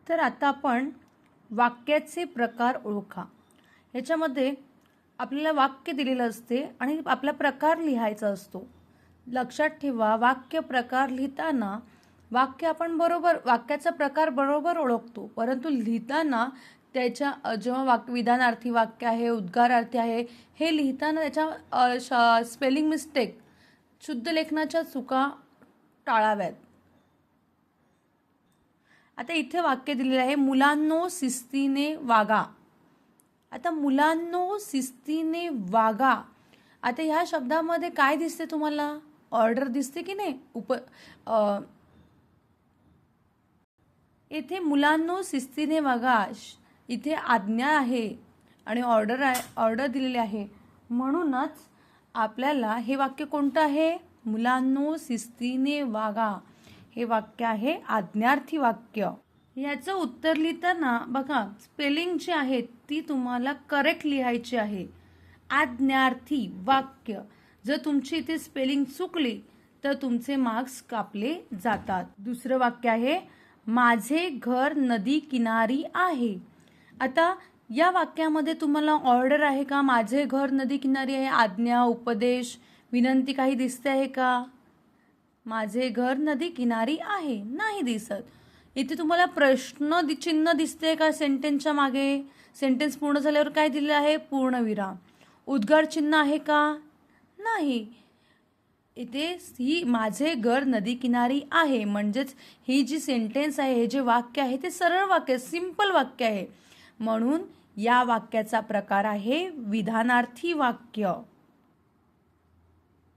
तर आता आपण वाक्याचे प्रकार ओळखा. याच्यामध्ये आपल्याला वाक्य दिलेलं असते आणि आपला प्रकार लिहायचा असतो. लक्षात ठेवा, वाक्य प्रकार लिहिताना वाक्याचा प्रकार बरोबर ओळखतो, परंतु लिहिताना त्याच्या जेव्हा विधानार्थी वाक्य आहे, उद्गारार्थी आहे, हे लिहिताना त्याच्या स्पेलिंग मिस्टेक, शुद्ध लेखनाच्या चुका टाळाव्यात. आता इथे वाक्य दिलेलं आहे, मुलांनो शिस्तीने वागा. आता मुलांनो शिस्तीने वागा, आता ह्या शब्दामध्ये काय दिसते तुम्हाला? ऑर्डर दिसते की नाही? इथे मुलांनो शिस्तीने वागा, इथे आज्ञा आहे आणि ऑर्डर दिलेली आहे. म्हणूनच आपल्याला हे वाक्य कोणतं आहे? मुलांनो शिस्तीने वागा. हे वाक्य आहे आज्ञार्थी वाक्य. याचं उत्तर लिहिताना बघा, स्पेलिंग जी आहे ती तुम्हाला करेक्ट लिहायची आहे. आज्ञार्थी वाक्य. जर तुमची इथे स्पेलिंग चुकली तर तुमचे मार्क्स कापले जातात. दुसरं वाक्य आहे, माझे घर नदी किनारी आहे. आता या वाक्यामध्ये तुम्हाला ऑर्डर आहे का? माझे घर नदी किनारी आहे, आज्ञा, उपदेश, विनंती काही दिसते आहे का? माझे घर नदी किनारी आहे, नाही दिसत. इथे तुम्हाला प्रश्न चिन्ह दिसते का सेंटेन्सच्या मागे? सेंटेन्स पूर्ण झाल्यावर काय दिलेलं आहे? पूर्णविराम. उद्गार चिन्ह आहे का? नाही. इथे ही माझे घर नदी किनारी आहे, म्हणजेच ही जी सेंटेन्स आहे, हे जे वाक्य आहे ते सरळ वाक्य, सिंपल वाक्य आहे. म्हणून या वाक्याचा प्रकार आहे विधानार्थी वाक्य.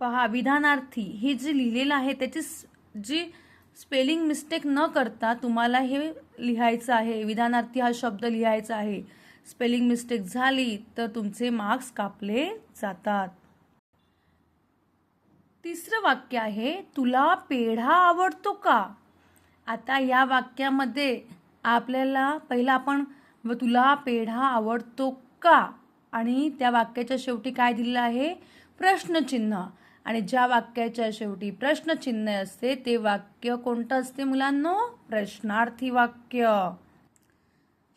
पहा, विधानार्थी हे जे लिहिलेलं आहे त्याची जी स्पेलिंग मिस्टेक न करता तुम्हाला हे लिहायचं आहे. विधानार्थी हा शब्द लिहायचा आहे. स्पेलिंग मिस्टेक झाली तर तुमचे मार्क्स कापले जातात. तिसरं वाक्य आहे, तुला पेढा आवडतो का? आता या वाक्यामध्ये आपल्याला पहिला आपण तुला पेढा आवडतो का, आणि त्या वाक्याच्या शेवटी काय दिलेलं आहे? प्रश्नचिन्ह. आणि ज्या वाक्याच्या शेवटी प्रश्नचिन्ह असते ते वाक्य कोणतं असते मुलांनो? प्रश्नार्थी वाक्य.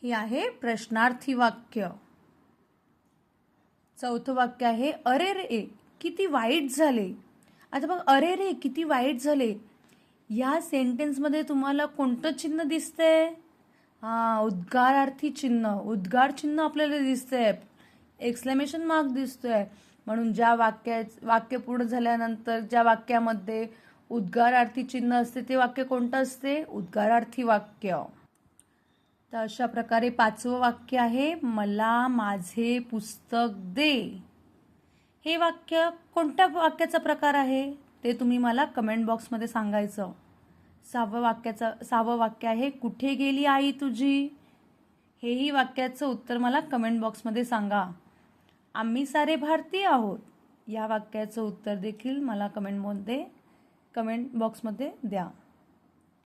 हे आहे प्रश्नार्थी वाक्य. चौथं वाक्य आहे, अरे रे किती वाईट झाले. आता बघ, अरे रे किती वाईट झाले, या सेंटेन्समध्ये तुम्हाला कोणतं चिन्ह दिसतंय? उद्गारार्थी चिन्ह. उद्गार चिन्ह आपल्याला दिसतंय, एक्सक्लेमेशन मार्क दिसतोय. म्हणून ज्या वाक्य पूर्ण झाल्यानंतर ज्या वाक्यामध्ये उद्गारार्थी चिन्ह असते ते वाक्य कोणतं असते? उद्गारार्थी वाक्य. तर अशा प्रकारे पाचवं वाक्य आहे, मला माझे पुस्तक दे. हे वाक्य कोणत्या वाक्याचा प्रकार आहे ते तुम्ही मला कमेंट बॉक्समध्ये सांगायचं. सहावं वाक्य आहे, कुठे गेली आई तुझी. हेही वाक्याचं उत्तर मला कमेंट बॉक्समध्ये सांगा. आम्ही सारे भारतीय आहोत, या वाक्याचं उत्तर देखील मला कमेंट बॉक्समध्ये द्या.